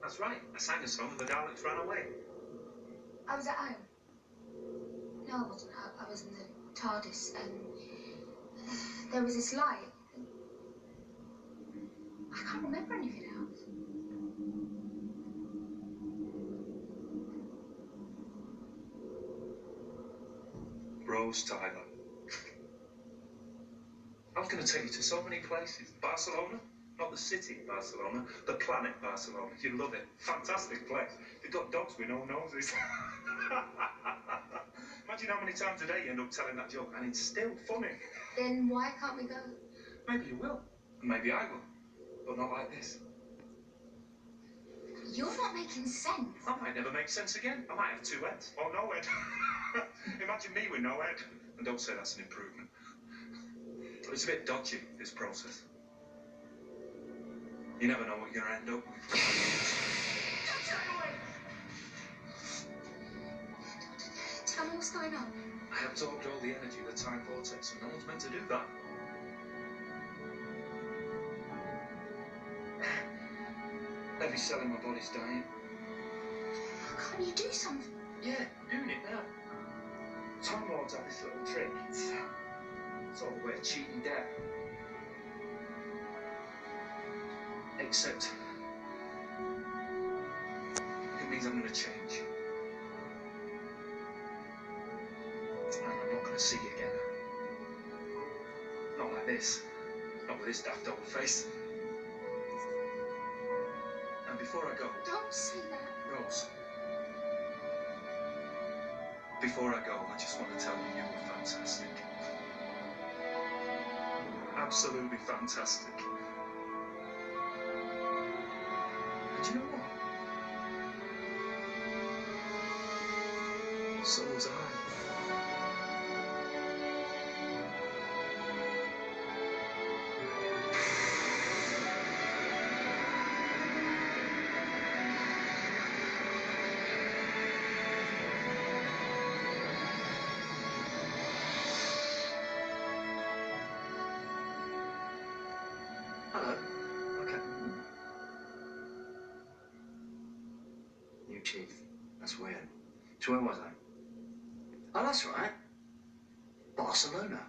That's right. I sang a song and the Daleks ran away. I was at home. No, I wasn't. I was in the TARDIS, and there was this light. I can't remember anything else. Rose Tyler. I was going to take you to so many places. Barcelona, not the city Barcelona, the planet Barcelona. You'd love it. Fantastic place. They've got dogs with no noses. Imagine how many times a day you end up telling that joke, and it's still funny. Then why can't we go? Maybe you will, and maybe I will, but not like this. You're not making sense. I might never make sense again. I might have two heads, or no head. Imagine me with no head. And don't say that's an improvement. But it's a bit dodgy, this process. You never know what you're going to end up with. Tell me what's going on. I absorbed all the energy of the time vortex, and no one's meant to do that. Every cell in my body's dying. Can't you do something? Yeah, I'm doing it now. Time Lords have this little trick. It's sort of a way of cheating death. Except it means I'm going to change. And I'm not going to see you again. Not like this. Not with this daft old face. And before I go... Don't say that. Rose. Before I go, I just want to tell you you were fantastic. Absolutely fantastic. And you know what? So was I. Hello. Okay. New chief. That's weird. So where was I? Oh, that's right. Barcelona.